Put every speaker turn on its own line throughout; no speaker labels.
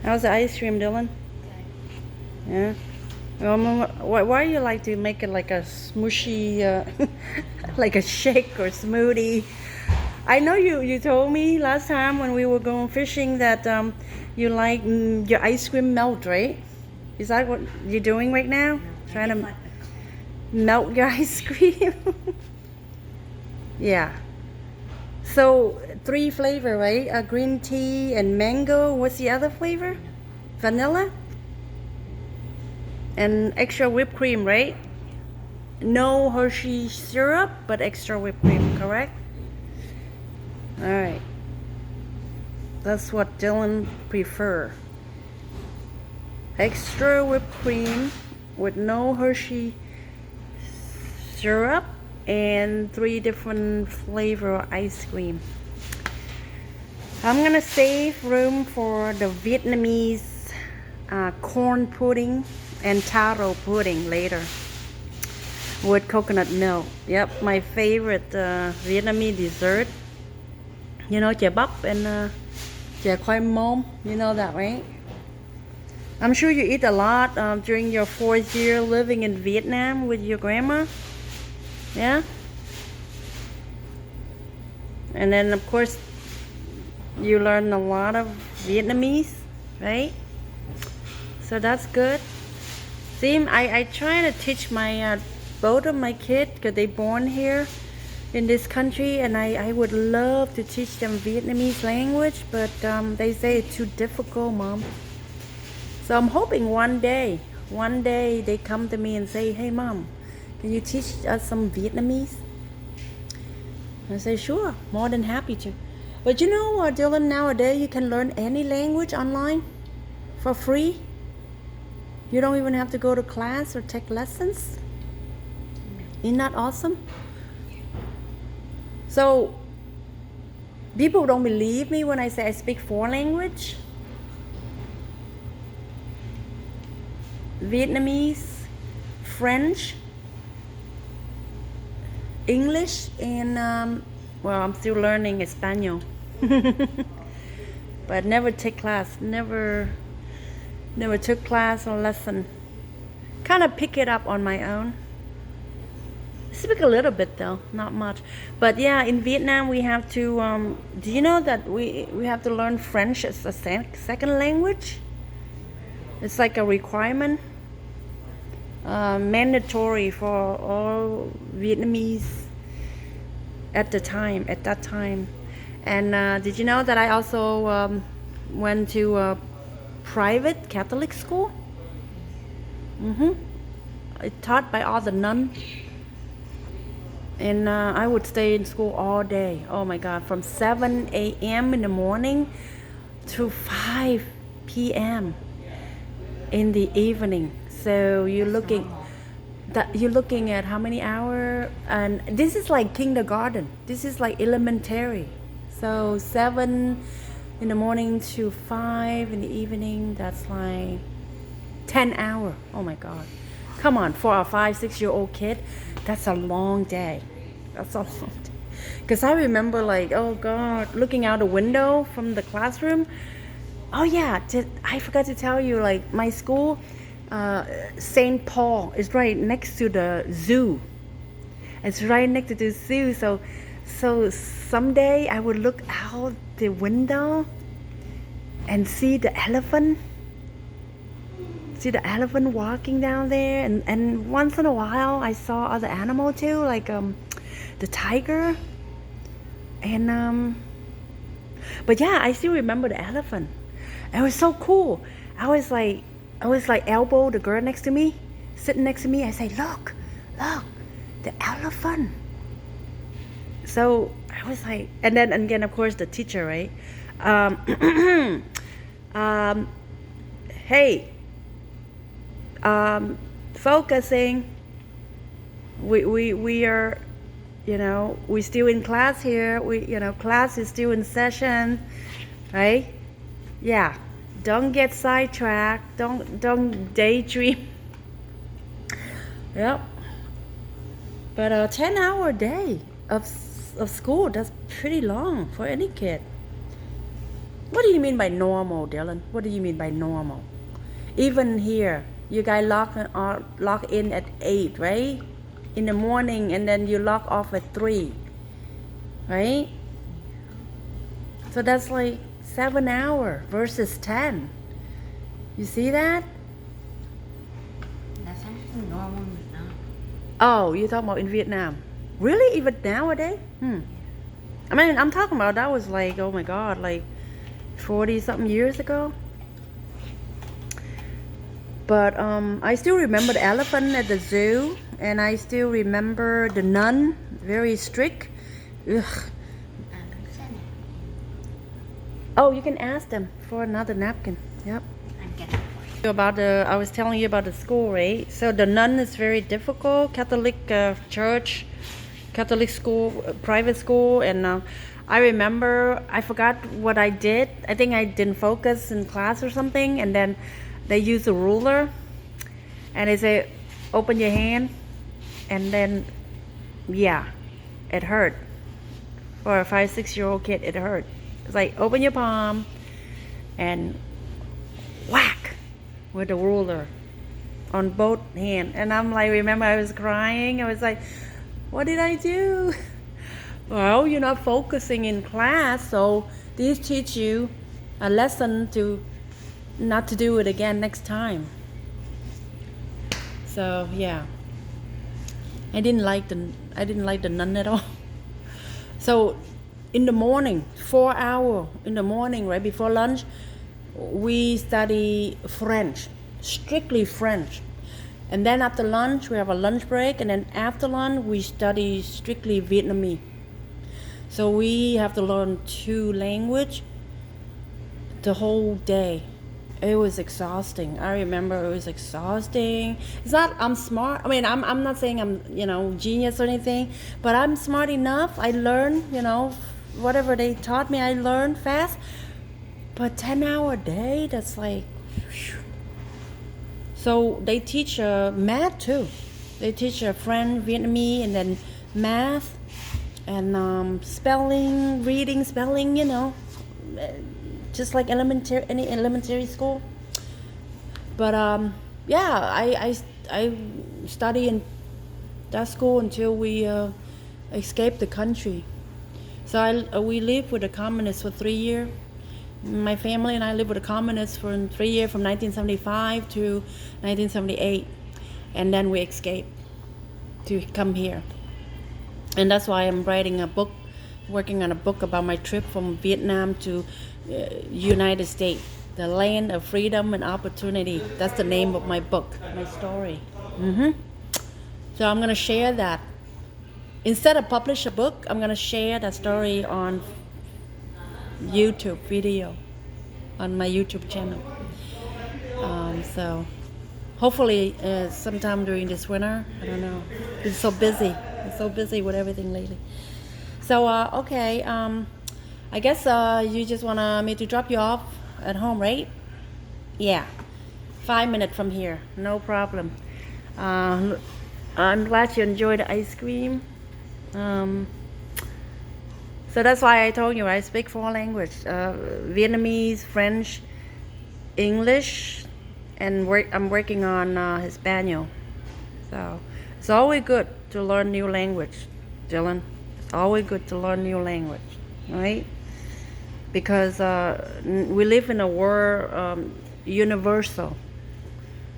How's the ice cream, Dylan? Yeah. Why you like to make it like a smushy, like a shake or smoothie? I know you told me last time when we were going fishing that you like your ice cream melt, right? Is that what you're doing right now? Trying to melt your ice cream? Yeah. So 3 flavor, right? Green tea and mango. What's the other flavor? Vanilla? And extra whipped cream, right? No Hershey syrup, but extra whipped cream, correct? Alright. That's what Dylan prefer. Extra whipped cream with no Hershey syrup and 3 different flavor ice cream. I'm gonna save room for the Vietnamese corn pudding and taro pudding later with coconut milk. Yep, my favorite Vietnamese dessert. You know, chè bắp and chè khoai môn. You know that, right? I'm sure you eat a lot during your 4th year living in Vietnam with your grandma. Yeah? And then, of course, you learn a lot of Vietnamese, right? So that's good. See, I try to teach my both of my kids because they born here in this country, and I would love to teach them Vietnamese language, but they say it's too difficult, Mom. So I'm hoping one day they come to me and say, hey Mom, can you teach us some Vietnamese? I say, sure, more than happy to. But you know what, Dylan, nowadays you can learn any language online for free. You don't even have to go to class or take lessons. Isn't that awesome? So people don't believe me when I say I speak 4 languages. Vietnamese, French, English, and well, I'm still learning Espanol. But never take class, never took class or lesson. Kind of pick it up on my own. Speak a little bit though, not much. But yeah, in Vietnam we have to do you know that we have to learn French as a second language? It's like a requirement, mandatory for all Vietnamese at that time. And did you know that I also went to a private Catholic school? It's taught by all the nuns. And I would stay in school all day. Oh my God, from 7 a.m. in the morning to 5 p.m. in the evening. So you're looking at how many hours? And this is like kindergarten. This is like elementary. So 7 in the morning to 5 in the evening. That's like 10 hours. Oh my God. Come on, for a 5-6-year-old kid, that's a long day. That's a long day. Because I remember like, oh God, looking out the window from the classroom. Oh yeah, I forgot to tell you, like my school, St. Paul is right next to the zoo. It's right next to the zoo. So someday I would look out the window and see the elephant. See the elephant walking down there, and once in a while I saw other animal too, like the tiger, and but yeah, I still remember the elephant. It was so cool. I was like elbow the girl next to me, sitting next to me. I say, look, the elephant. So I was like, and then again, of course, the teacher, right? Hey. Focusing. We are, we still in class here. Class is still in session, right? Yeah. Don't get sidetracked. Don't daydream. Yep. But a 10-hour day of school, that's pretty long for any kid. What do you mean by normal, Dylan? What do you mean by normal? Even here, you guys log in at 8, right? In the morning, and then you log off at 3, right? So that's like 7 hours versus 10. You see that?
That's something normal now.
Oh, you're talking about in Vietnam. Really? Even nowadays? I mean, I'm talking about that was like, oh my God, like 40 something years ago. But I still remember the elephant at the zoo, and I still remember the nun, very strict. Ugh. Oh, you can ask them for another napkin. Yep. I was telling you about the school, right? So the nun is very difficult. Catholic church, Catholic school, private school, and I remember I forgot what I did. I think I didn't focus in class or something, and then they use a ruler, and they say, "Open your hand," and then, yeah, it hurt. For a 5, 6-year-old kid, it hurt. It's like, open your palm, and whack with the ruler on both hands. And I'm like, remember I was crying. I was like, what did I do? Well, you're not focusing in class, so these teach you a lesson to not to do it again next time. So yeah, I didn't like the nun at all. So in the morning, 4 hours in the morning, right before lunch, we study French, strictly French. And then after lunch, we have a lunch break, and then after lunch, we study strictly Vietnamese. So we have to learn 2 languages the whole day. It was exhausting. I remember it was exhausting. It's not I'm smart. I mean, I'm not saying I'm genius or anything, but I'm smart enough. I learn, whatever they taught me, I learned fast. But 10-hour a day, that's like, whew. So they teach math too. They teach French, Vietnamese, and then math, and spelling, reading, spelling, just like any elementary school. But I study in that school until we escaped the country. So we lived with the communists for 3 years. My family and I lived with the communists for 3 years, from 1975 to 1978, and then we escaped to come here. And that's why I'm writing a book, working on a book about my trip from Vietnam to United States, the land of freedom and opportunity. That's the name of my book, my story. So I'm gonna share that. Instead of publish a book, I'm gonna share that story on YouTube video, on my YouTube channel. So hopefully sometime during this winter. I don't know. It's so busy. It's so busy with everything lately. So okay. I guess you just want me to drop you off at home, right? Yeah. 5 minutes from here. No problem. I'm glad you enjoyed the ice cream. So that's why I told you I speak 4 languages: Vietnamese, French, English, and I'm working on Hispanic. So it's always good to learn new language, Dylan. It's always good to learn new language, right? Because we live in a world universal.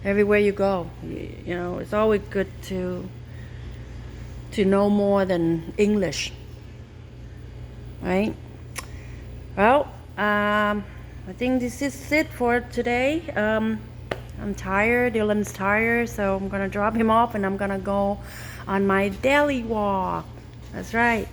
Everywhere you go, it's always good to know more than English. Right? Well, I think this is it for today. I'm tired. Dylan's tired, so I'm gonna drop him off, and I'm gonna go on my daily walk. That's right.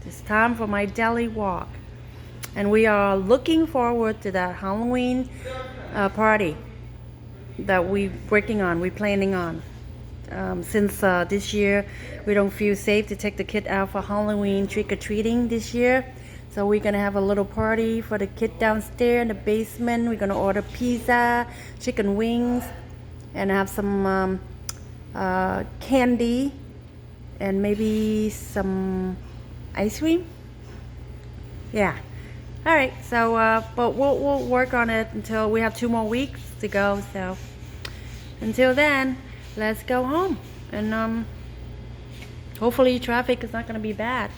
It's time for my daily walk, and we are looking forward to that Halloween party that we're planning on. Since this year we don't feel safe to take the kid out for Halloween trick-or-treating this year, so we're gonna have a little party for the kid downstairs in the basement. We're gonna order pizza, chicken wings, and have some candy and maybe some ice cream. Yeah, All right, so but we'll work on it until we have 2 more weeks to go. So until then, let's go home and hopefully traffic is not gonna be bad.